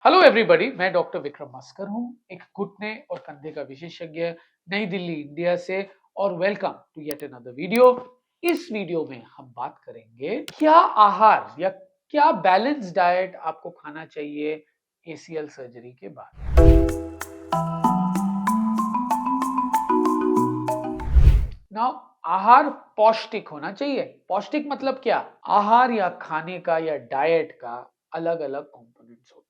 Hello everybody, मैं doctor Vikram Bhaskar हूं, एक घुटने और कंधे का विशेषज्ञ नई दिल्ली इंडिया से। और welcome to yet another video. इस वीडियो में हम बात करेंगे क्या आहार या क्या बैलेंस डाइट आपको खाना चाहिए एसीएल सर्जरी के बाद। नाउ आहार पौष्टिक होना चाहिए। पौष्टिक मतलब क्या? आहार या खाने का या डाइट का अलग अलग कंपोनेंट्स होते हैं।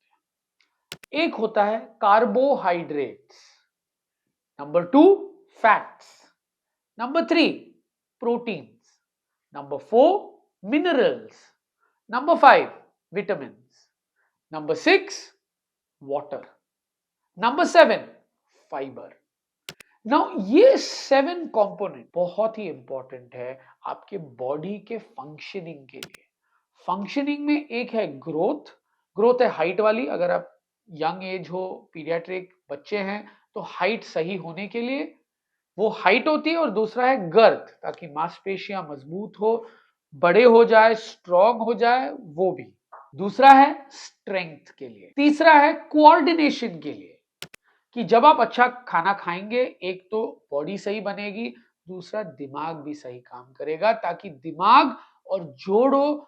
एक होता है carbohydrates, number 2 fats, number 3 proteins, number 4 minerals, number 5 vitamins, number 6 water, number 7 fibre. Now ये 7 कंपोनेंट बहुत ही इंपॉर्टेंट है आपके बॉडी के फंक्शनिंग के लिए। फंक्शनिंग में एक है ग्रोथ। ग्रोथ है हाइट वाली, अगर आप यंग एज हो, पीडियाट्रिक बच्चे हैं तो हाइट सही होने के लिए वो हाइट होती है। और दूसरा है गर्थ, ताकि मांसपेशियां मजबूत हो, बड़े हो जाए, स्ट्रॉन्ग हो जाए, वो भी। दूसरा है स्ट्रेंथ के लिए। तीसरा है कोऑर्डिनेशन के लिए, कि जब आप अच्छा खाना खाएंगे एक तो बॉडी सही बनेगी, दूसरा दिमाग भी सही काम करेगा, ताकि दिमाग और जोड़ों,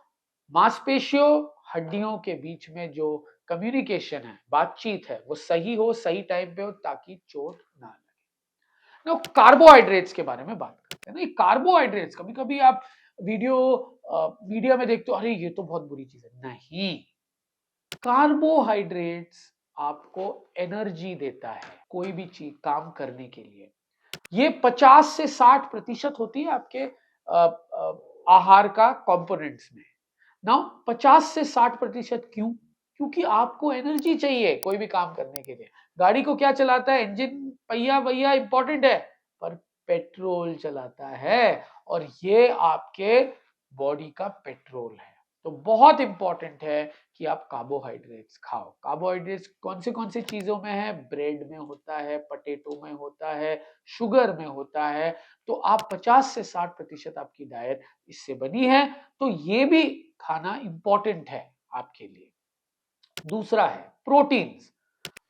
मांसपेशियों, हड्डियों के बीच में जो कम्युनिकेशन है, बातचीत है, वो सही हो, सही टाइम पे हो, ताकि चोट ना लगे। ना कार्बोहाइड्रेट्स के बारे में बात करते हैं। ना कार्बोहाइड्रेट्स, कभी कभी आप वीडियो मीडिया में देखते हो, अरे ये तो बहुत बुरी चीज है। नहीं, कार्बोहाइड्रेट्स आपको एनर्जी देता है कोई भी चीज काम करने के लिए। ये 50 से 60% होती है आपके आहार का कंपोनेंट्स में। ना 50 से 60% क्यों? क्योंकि आपको एनर्जी चाहिए कोई भी काम करने के लिए। गाड़ी को क्या चलाता है? इंजन, पहिया वहिया इंपॉर्टेंट है, पर पेट्रोल चलाता है, और ये आपके बॉडी का पेट्रोल है। तो बहुत इंपॉर्टेंट है कि आप कार्बोहाइड्रेट्स खाओ। कार्बोहाइड्रेट्स कौन सी चीजों में है? ब्रेड में होता है, पोटैटो में होता है, शुगर में होता है। तो आप 50 से 60% आपकी डाइट इससे बनी है, तो ये भी खाना इंपॉर्टेंट है आपके लिए। दूसरा है प्रोटीन्स,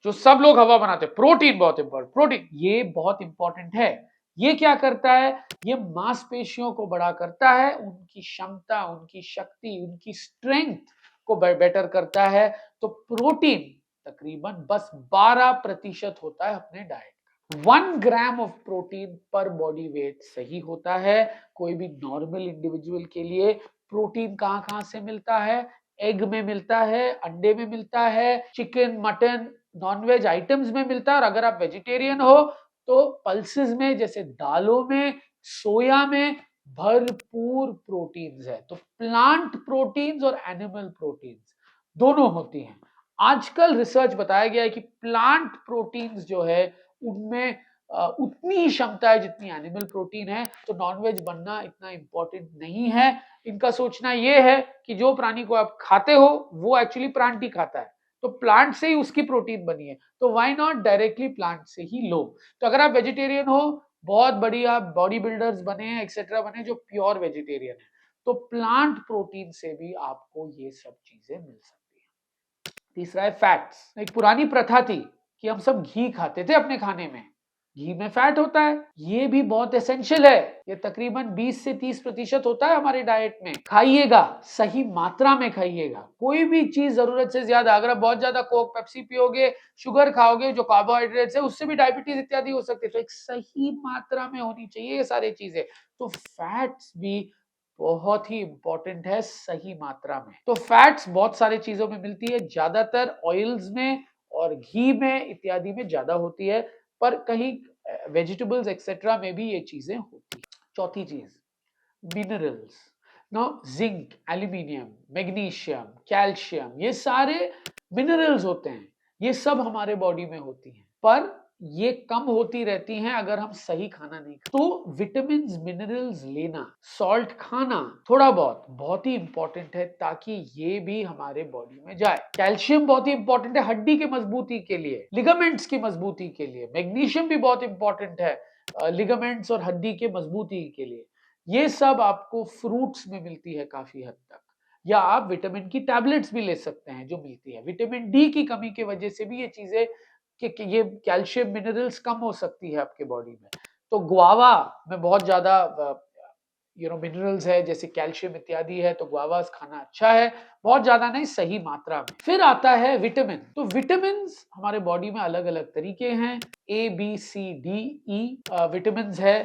जो सब लोग हवा बनाते हैं। प्रोटीन बहुत इंपॉर्टेंट, प्रोटीन ये बहुत इंपॉर्टेंट है। ये क्या करता है? ये मांसपेशियों को बड़ा करता है, उनकी क्षमता, उनकी शक्ति, उनकी स्ट्रेंथ को बेटर करता है। तो प्रोटीन तकरीबन बस 12% होता है अपने डाइट का। 1 ग्राम ऑफ प्रोटीन पर बॉडी वेट सही होता है कोई भी नॉर्मल इंडिविजुअल के लिए। प्रोटीन कहां कहां से मिलता है? एग में मिलता है, अंडे में मिलता है, चिकन, मटन, नॉनवेज आइटम्स में मिलता है। और अगर आप वेजिटेरियन हो तो पल्सेस में, जैसे दालों में, सोया में भरपूर प्रोटीन्स है। तो प्लांट प्रोटीन्स और एनिमल प्रोटीन्स दोनों होती हैं। आजकल रिसर्च बताया गया है कि प्लांट प्रोटीन्स जो है उनमें उतनी ही क्षमता है जितनी एनिमल प्रोटीन है। तो नॉनवेज बनना इतना इंपॉर्टेंट नहीं है। इनका सोचना यह है कि जो प्राणी को आप खाते हो वो एक्चुअली प्लांट ही खाता है, तो प्लांट से ही उसकी प्रोटीन बनी है, तो व्हाई नॉट डायरेक्टली प्लांट से ही लो। तो अगर आप वेजिटेरियन हो, बहुत बढ़िया बॉडी बिल्डर्स बने हैं, एक्सेट्रा बने जो प्योर वेजिटेरियन है, तो प्लांट प्रोटीन से भी आपको ये सब चीजें मिल सकती है। तीसरा है फैट्स। एक पुरानी प्रथा थी कि हम सब घी खाते थे अपने खाने में। घी में फैट होता है, ये भी बहुत एसेंशियल है। ये तकरीबन 20 से 30% होता है हमारे डाइट में। खाइएगा, सही मात्रा में खाइएगा। कोई भी चीज जरूरत से ज्यादा, अगर आप बहुत ज्यादा कोक पेप्सी पियोगे, शुगर खाओगे, जो कार्बोहाइड्रेट्स है, उससे भी डायबिटीज इत्यादि हो सकते हैं। तो एक सही मात्रा में होनी चाहिए ये सारी चीजें। तो फैट्स भी बहुत ही इंपॉर्टेंट है, सही मात्रा में। तो फैट्स बहुत सारी चीजों में मिलती है, ज्यादातर ऑयल्स में और घी में इत्यादि में ज्यादा होती है, पर कहीं वेजिटेबल्स एक्सेट्रा में भी ये चीजें होती है। चौथी चीज, minerals. No, zinc, aluminium, magnesium, calcium, ये सारे मिनरल्स होते हैं। ये सब हमारे बॉडी में होती हैं, पर ये कम होती रहती हैं अगर हम सही खाना नहीं खाते। तो विटामिन, मिनरल्स लेना, सॉल्ट खाना थोड़ा बहुत, बहुत ही इंपॉर्टेंट है, ताकि ये भी हमारे बॉडी में जाए। कैल्शियम बहुत ही इंपॉर्टेंट है हड्डी की मजबूती के लिए, लिगामेंट्स की मजबूती के लिए। मैग्नीशियम भी बहुत इंपॉर्टेंट है लिगामेंट्स और हड्डी के मजबूती के लिए। ये सब आपको फ्रूट्स में मिलती है काफी हद तक। या आप विटामिन की टैबलेट्स भी ले सकते हैं जो मिलती है। विटामिन डी की कमी की वजह से भी ये चीजें कि ये कैल्शियम मिनरल्स कम हो सकती है आपके बॉडी में। तो गुआवा में बहुत ज्यादा मिनरल्स है, जैसे कैल्शियम इत्यादि है, तो गुआवास खाना अच्छा है, बहुत ज्यादा नहीं, सही मात्रा में। फिर आता है विटामिन। तो विटामिन हमारे बॉडी में अलग अलग तरीके हैं, A B C D E vitamin है।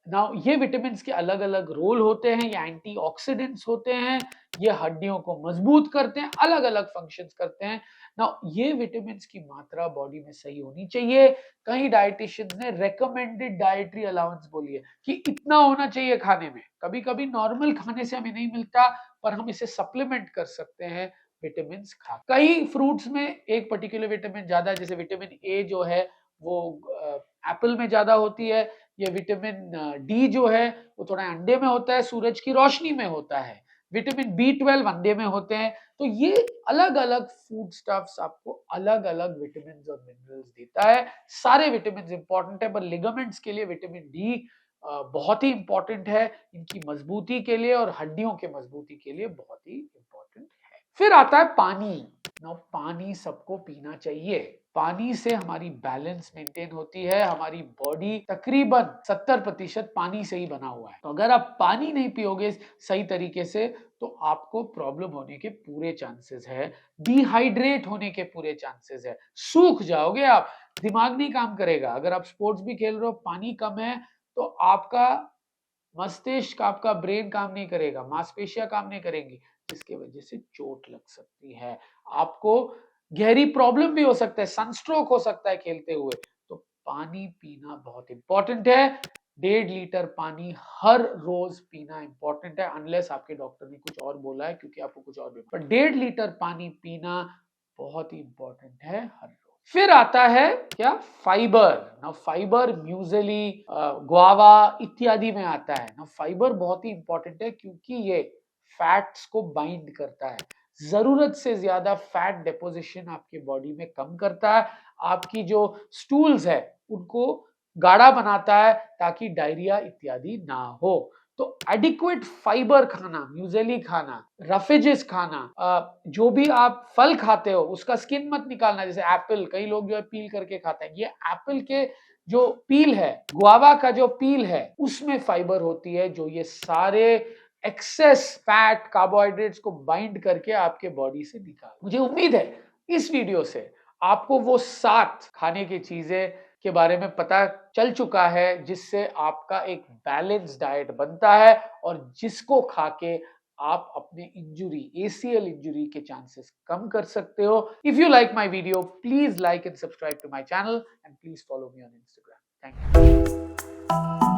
नाउ ये विटामिन के अलग अलग रोल होते हैं, ये एंटीऑक्सीडेंट्स होते हैं, ये हड्डियों को मजबूत करते हैं, अलग अलग फंक्शंस करते हैं। नाउ ये विटामिन की मात्रा बॉडी में सही होनी चाहिए। कई डाइटिशियंस ने रेकमेंडेड डाइटरी अलाउंस बोली है कि इतना होना चाहिए खाने में। कभी कभी नॉर्मल खाने से हमें नहीं मिलता, पर हम इसे सप्लीमेंट कर सकते हैं विटामिन खा। कई फ्रूट्स में एक पर्टिकुलर विटामिन ज्यादा है, जैसे विटामिन ए जो है वो एप्पल में ज्यादा होती है, या विटामिन डी जो है वो थोड़ा अंडे में होता है, सूरज की रोशनी में होता है। विटामिन बी 12 अंडे में होते हैं। तो ये अलग अलग फूड स्टफ्स आपको अलग अलग विटामिन और मिनरल्स देता है। सारे विटामिन इंपॉर्टेंट है, पर लिगामेंट्स के लिए विटामिन डी बहुत ही इंपॉर्टेंट है, इनकी मजबूती के लिए और हड्डियों के मजबूती के लिए बहुत ही इंपॉर्टेंट है। फिर आता है पानी। पानी सबको पीना चाहिए। पानी से हमारी बैलेंस मेंटेन होती है। हमारी बॉडी तकरीबन 70% पानी से ही बना हुआ है। तो अगर आप पानी नहीं पियोगे सही तरीके से, तो आपको प्रॉब्लम होने के पूरे चांसेस है, डिहाइड्रेट होने के पूरे चांसेस है, सूख जाओगे आप, दिमाग नहीं काम करेगा। अगर आप स्पोर्ट्स भी खेल रहे हो, पानी कम है, तो आपका मस्तिष्क, आपका ब्रेन काम नहीं करेगा, मांसपेशियां काम नहीं करेंगी, जिसकी वजह से चोट लग सकती है, आपको गहरी प्रॉब्लम भी हो सकता है, सनस्ट्रोक हो सकता है खेलते हुए। तो पानी पीना बहुत इंपॉर्टेंट है। 1.5 लीटर पानी हर रोज पीना इंपॉर्टेंट है, अनलेस आपके डॉक्टर ने कुछ और बोला है, क्योंकि आपको कुछ और भी, पर 1.5 लीटर पानी पीना बहुत ही इंपॉर्टेंट है हर रोज। फिर आता है क्या, फाइबर। ना फाइबर म्यूजली, गुआवा इत्यादि में आता है। ना फाइबर बहुत ही इंपॉर्टेंट है, क्योंकि ये फैट्स को बाइंड करता है, जरूरत से ज्यादा फैट डिपोजिशन आपके बॉडी में कम करता है, आपकी जो स्टूल्स है उनको गाढ़ा बनाता है, ताकि डायरिया इत्यादि ना हो। तो एडिक्वेट फाइबर खाना, म्यूजेली खाना, रफेजेस खाना, जो भी आप फल खाते हो उसका स्किन मत निकालना, जैसे एप्पल, कई लोग जो है पील करके खाते हैं, ये एप्पल के जो पील है, गुआवा का जो पील है, उसमें फाइबर होती है, जो ये सारे एक्सेस फैट, कार्बोहाइड्रेट्स को बाइंड करके आपके बॉडी से निकाल। मुझे उम्मीद है इस वीडियो से आपको वो 7 खाने की चीजें के बारे में पता चल चुका है, जिससे आपका एक बैलेंस डाइट बनता है, और जिसको खा के आप अपने इंजुरी, ACL इंजुरी के चांसेस कम कर सकते हो। If you like my video, please like and subscribe to my channel, and please follow me on Instagram। Thank you.